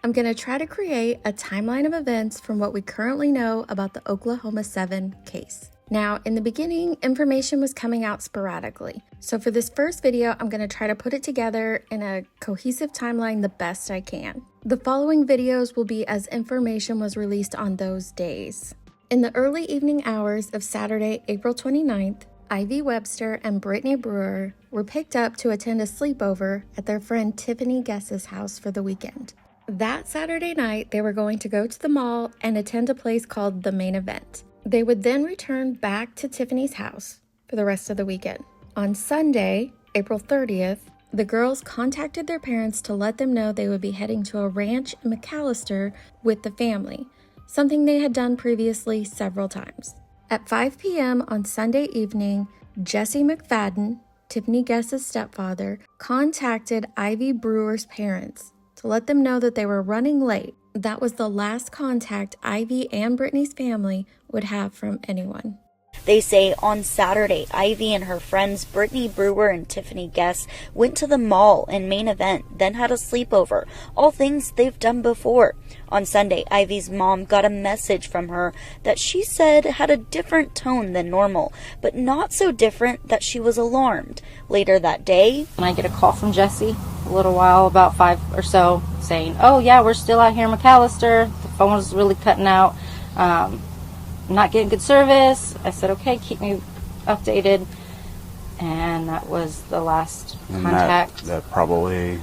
I'm going to try to create a timeline of events from what we currently know about the Oklahoma 7 case. Now, in the beginning, information was coming out sporadically. So for this first video, I'm going to try to put it together in a cohesive timeline the best I can. The following videos will be as information was released on those days. In the early evening hours of Saturday, April 29th, Ivy Webster and Brittany Brewer were picked up to attend a sleepover at their friend Tiffany Guess's house for the weekend. That Saturday night, they were going to go to the mall and attend a place called The Main Event. They would then return back to Tiffany's house for the rest of the weekend. On Sunday, April 30th, the girls contacted their parents to let them know they would be heading to a ranch in McAllister with the family, something they had done previously several times. At 5 p.m. on Sunday evening, Jesse McFadden, Tiffany Guess's stepfather, contacted Ivy Brewer's parents to let them know that they were running late. That was the last contact Ivy and Brittany's family would have from anyone. They say on Saturday, Ivy and her friends Brittany Brewer and Tiffany Guess went to the mall and Main Event, then had a sleepover, all things they've done before. On Sunday, Ivy's mom got a message from her that she said had a different tone than normal, but not so different that she was alarmed. Later that day, and I get a call from Jesse a little while, about 5 or so, saying, "Oh yeah, we're still out here in McAllister. The phone was really cutting out. Not getting good service." I said, "Okay, keep me updated." And that was the last contact. That probably...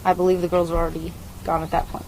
I believe the girls were already gone at that point.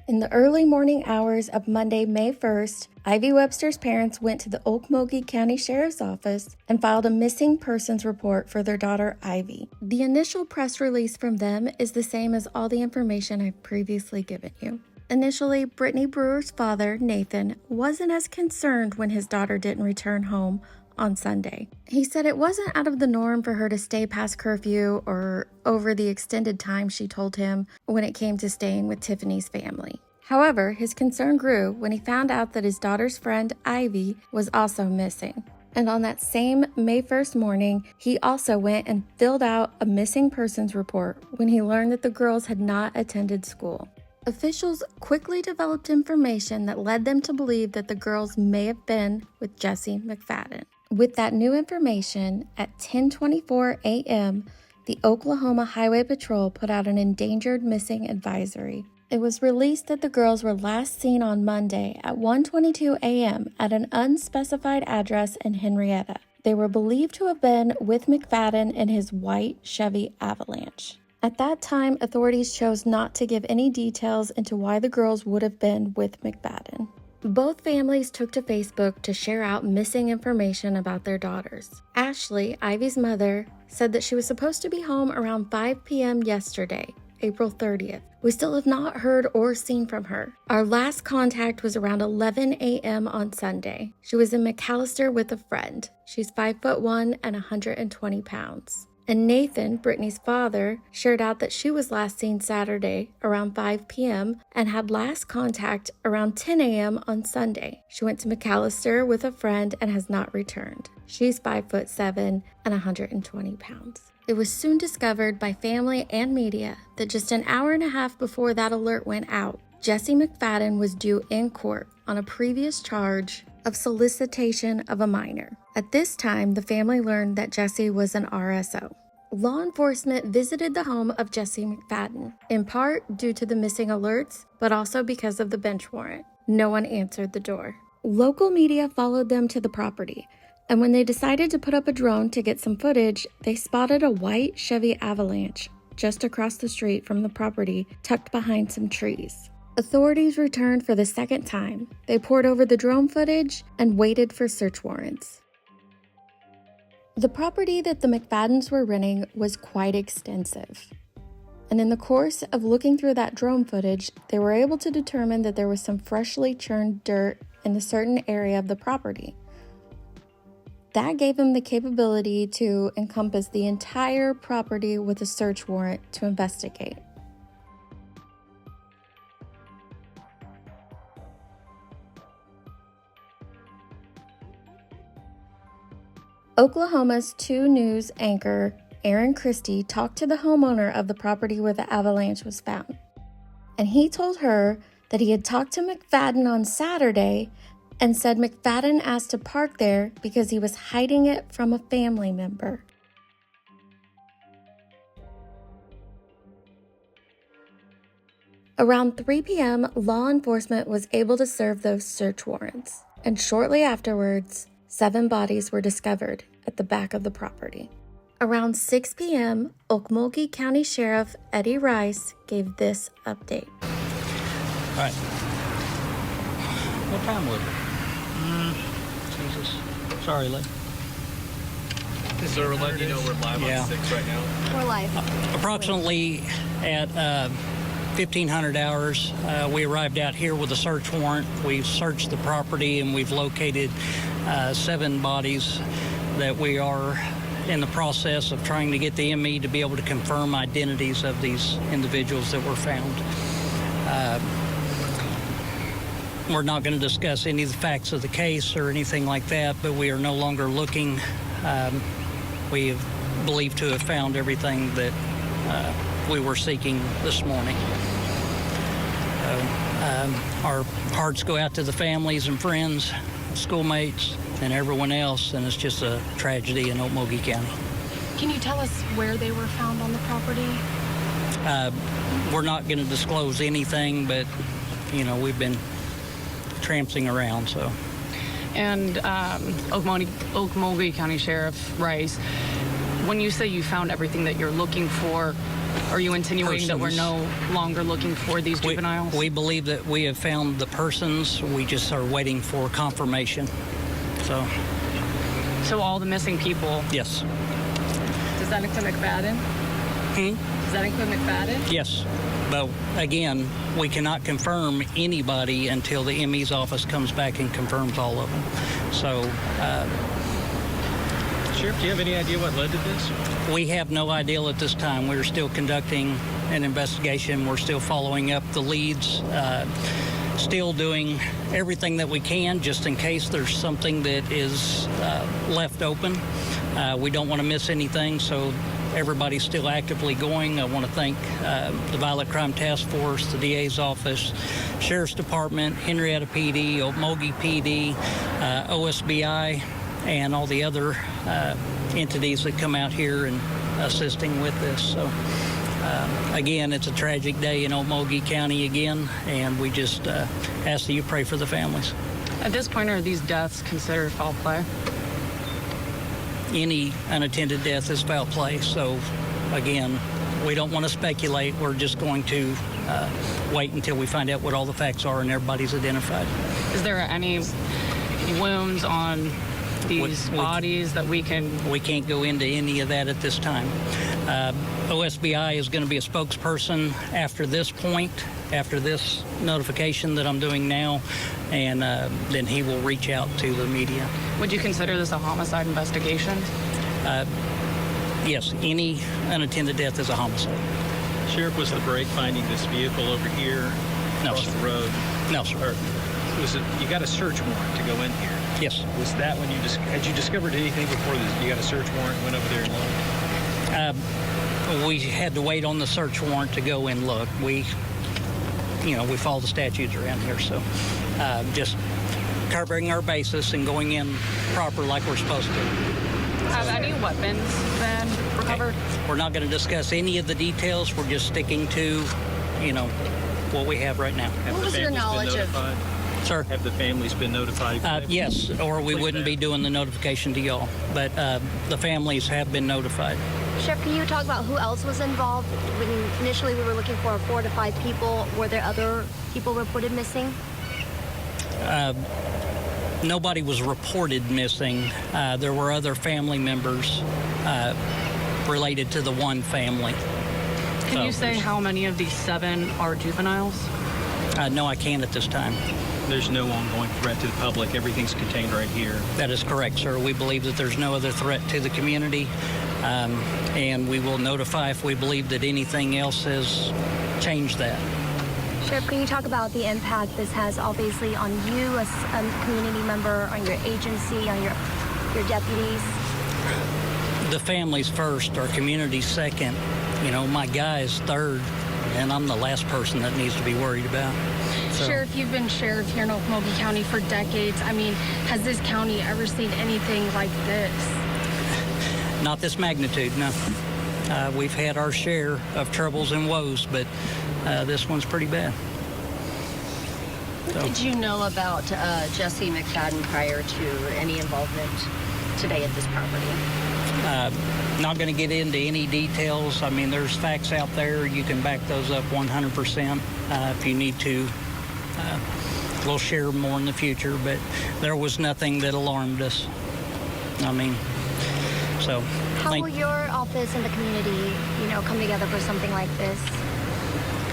In the early morning hours of Monday, May 1st, Ivy Webster's parents went to the Oklahoman County Sheriff's Office and filed a missing persons report for their daughter, Ivy. The initial press release from them is the same as all the information I've previously given you. Initially, Brittany Brewer's father, Nathan, wasn't as concerned when his daughter didn't return home on Sunday. He said it wasn't out of the norm for her to stay past curfew or over the extended time she told him when it came to staying with Tiffany's family. However, his concern grew when he found out that his daughter's friend, Ivy, was also missing. And on that same May 1st morning, he also went and filled out a missing persons report when he learned that the girls had not attended school. Officials quickly developed information that led them to believe that the girls may have been with Jesse McFadden. With that new information, at 10:24 a.m., the Oklahoma Highway Patrol put out an endangered missing advisory. It was released that the girls were last seen on Monday at 1:22 a.m. at an unspecified address in Henrietta. They were believed to have been with McFadden in his white Chevy Avalanche. At that time, authorities chose not to give any details into why the girls would have been with McFadden. Both families took to Facebook to share out missing information about their daughters. Ashley, Ivy's mother, said that she was supposed to be home around 5 p.m. yesterday, April 30th. We still have not heard or seen from her. Our last contact was around 11 a.m. on Sunday. She was in McAllister with a friend. She's 5'1" and 120 pounds. And Nathan, Brittany's father, shared out that she was last seen Saturday around 5 p.m. and had last contact around 10 a.m. on Sunday. She went to McAllister with a friend and has not returned. She's 5'7" and 120 pounds. It was soon discovered by family and media that just an hour and a half before that alert went out, Jesse McFadden was due in court on a previous charge of solicitation of a minor. At this time, the family learned that Jesse was an RSO. Law enforcement visited the home of Jesse McFadden, in part due to the missing alerts, but also because of the bench warrant. No one answered the door. Local media followed them to the property, and when they decided to put up a drone to get some footage, they spotted a white Chevy Avalanche just across the street from the property, tucked behind some trees. Authorities returned for the second time. They pored over the drone footage and waited for search warrants. The property that the McFaddens were renting was quite extensive. And in the course of looking through that drone footage, they were able to determine that there was some freshly churned dirt in a certain area of the property. That gave them the capability to encompass the entire property with a search warrant to investigate. Oklahoma's 2 News anchor, Aaron Christie, talked to the homeowner of the property where the avalanche was found. and he told her that he had talked to McFadden on Saturday and said McFadden asked to park there because he was hiding it from a family member. Around 3 p.m., law enforcement was able to serve those search warrants, and shortly afterwards, 7 bodies were discovered at the back of the property. Around 6 p.m., Okmulgee County Sheriff Eddie Rice gave this update. All right. What time was it? Jesus. Sorry, Lee. So we're letting you know we're live on 6 right now. We're live. Approximately at 1500 hours, we arrived out here with a search warrant. We've searched the property and we've located 7 bodies that we are in the process of trying to get the ME to be able to confirm identities of these individuals that were found. We're not going to discuss any of the facts of the case or anything like that, but we are no longer looking. We believe to have found everything that we were seeking this morning. Our hearts go out to the families and friends, schoolmates, and everyone else, and it's just a tragedy in Okmulgee County. Can you tell us where they were found on the property? We're not going to disclose anything, but, we've been tramping around, so. And Okmulgee County Sheriff Rice, when you say you found everything that you're looking for, are you insinuating that we're no longer looking for these juveniles? We believe that we have found the persons. We just are waiting for confirmation. So all the missing people? Yes. Does that include McFadden? Does that include McFadden? Yes. But again, we cannot confirm anybody until the ME's office comes back and confirms all of them. So, Sheriff, do you have any idea what led to this? we have no idea at this time. We're still conducting an investigation. We're still following up the leads, still doing everything that we can just in case there's something that is left open. We don't want to miss anything, so everybody's still actively going. I want to thank the Violent Crime Task Force, the DA's office, Sheriff's Department, Henrietta PD, Okmulgee PD, OSBI, and all the other entities that come out here and assisting with this. So again, it's a tragic day in Okmulgee County again, and we just ask that you pray for the families. At this point, are these deaths considered foul play? Any unattended death is foul play. So again, we don't want to speculate. We're just going to wait until we find out what all the facts are and everybody's identified. Is there any wounds on these bodies that we can... We can't go into any of that at this time. OSBI is going to be a spokesperson after this point, after this notification that I'm doing now, and then he will reach out to the media. Would you consider this a homicide investigation? Yes, any unattended death is a homicide. Sheriff, was the brake finding this vehicle over here across the road? No, sir. Or was it, you got a search warrant to go in here? Yes. Was that when had you discovered anything before this? You got a search warrant, went over there and looked? We had to wait on the search warrant to go and look. We follow the statutes around here, so just covering our basis and going in proper like we're supposed to. Have any weapons been recovered? Okay. We're not going to discuss any of the details. We're just sticking to, what we have right now. What was your knowledge of? Sir? Have the families been notified? Yes, or we wouldn't be doing the notification to y'all. But the families have been notified. Sheriff, can you talk about who else was involved? When initially we were looking for 4 to 5 people. Were there other people reported missing? Nobody was reported missing. There were other family members related to the one family. Can you say how many of these 7 are juveniles? No, I can't at this time. There's no ongoing threat to the public. Everything's contained right here. That is correct, sir. We believe that there's no other threat to the community, and we will notify if we believe that anything else has changed that. Sheriff, can you talk about the impact this has obviously on you as a community member, on your agency, on your deputies? The families first, our community second. My guys third. and I'm the last person that needs to be worried about. So, Sheriff, you've been sheriff here in Oklahoman County for decades. I mean, has this county ever seen anything like this? not this magnitude, no. We've had our share of troubles and woes, but this one's pretty bad. So. Did you know about Jesse McFadden prior to any involvement today at this property? Not going to get into any details. I mean, there's facts out there. You can back those up 100% if you need to. We'll share more in the future, but there was nothing that alarmed us. I mean, so. How will your office and the community, come together for something like this?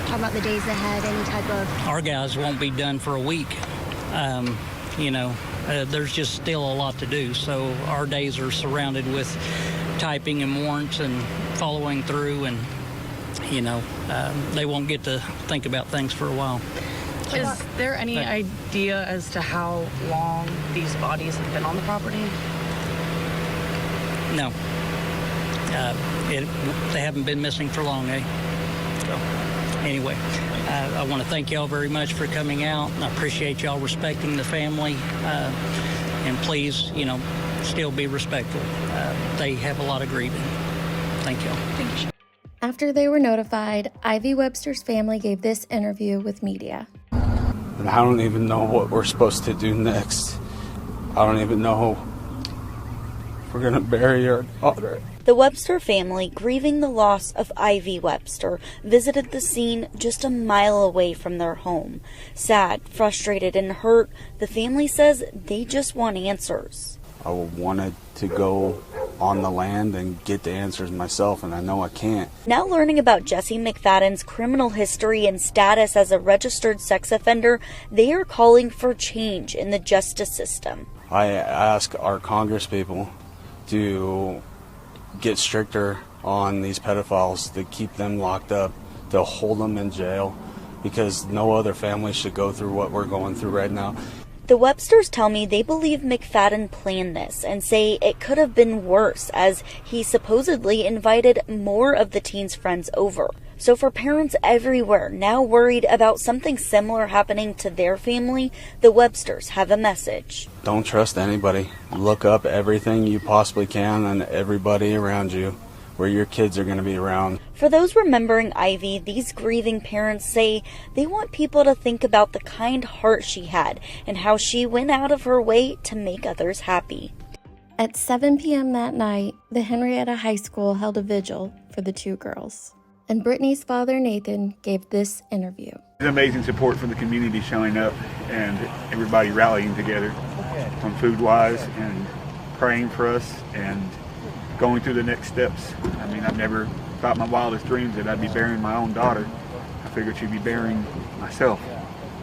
Talk about the days ahead, any type of... Our guys won't be done for a week. There's just still a lot to do, so our days are surrounded with typing and warrants and following through, and they won't get to think about things for a while. Is there any idea as to how long these bodies have been on the property? No. They haven't been missing for long, eh? So, anyway, I want to thank y'all very much for coming out. I appreciate y'all respecting the family. And please, still be respectful. They have a lot of grieving. Thank y'all. Thank you. After they were notified, Ivy Webster's family gave this interview with media. And I don't even know what we're supposed to do next. I don't even know if we're going to bury our daughter. The Webster family, grieving the loss of Ivy Webster, visited the scene just a mile away from their home. Sad, frustrated, and hurt, the family says they just want answers. I wanted to go on the land and get the answers myself, and I know I can't. Now learning about Jesse McFadden's criminal history and status as a registered sex offender, they are calling for change in the justice system. I ask our congresspeople to get stricter on these pedophiles, to keep them locked up, to hold them in jail, because no other family should go through what we're going through right now. The Websters tell me they believe McFadden planned this and say it could have been worse, as he supposedly invited more of the teen's friends over. So for parents everywhere now worried about something similar happening to their family, the Websters have a message. Don't trust anybody. Look up everything you possibly can and everybody around you, where your kids are going to be around. For those remembering Ivy, these grieving parents say they want people to think about the kind heart she had and how she went out of her way to make others happy. At 7 p.m. that night, the Henrietta High School held a vigil for the two girls. And Brittany's father, Nathan, gave this interview. Amazing support from the community showing up and everybody rallying together on food-wise and praying for us and going through the next steps. I mean, I've never thought in my wildest dreams that I'd be burying my own daughter. I figured she'd be burying myself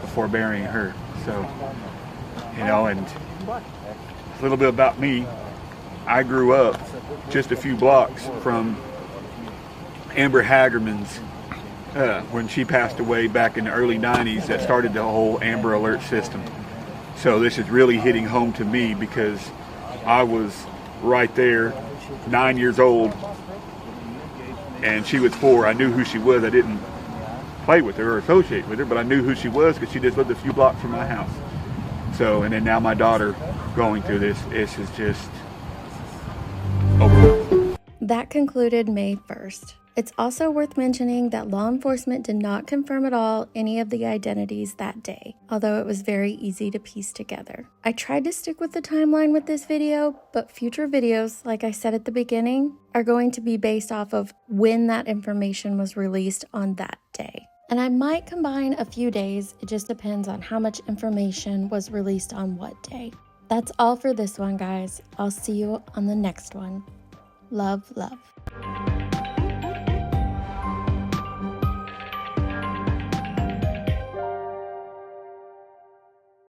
before burying her. So, and a little bit about me. I grew up just a few blocks from Amber Hagerman's, when she passed away back in the early 90s, that started the whole Amber Alert system. So this is really hitting home to me because I was right there, 9 years old, and she was 4. I knew who she was. I didn't play with her or associate with her, but I knew who she was because she just lived a few blocks from my house. So, and then now my daughter going through this is just over. That concluded May 1st. It's also worth mentioning that law enforcement did not confirm at all any of the identities that day, although it was very easy to piece together. I tried to stick with the timeline with this video, but future videos, like I said at the beginning, are going to be based off of when that information was released on that day. And I might combine a few days, it just depends on how much information was released on what day. That's all for this one, guys. I'll see you on the next one. Love, love.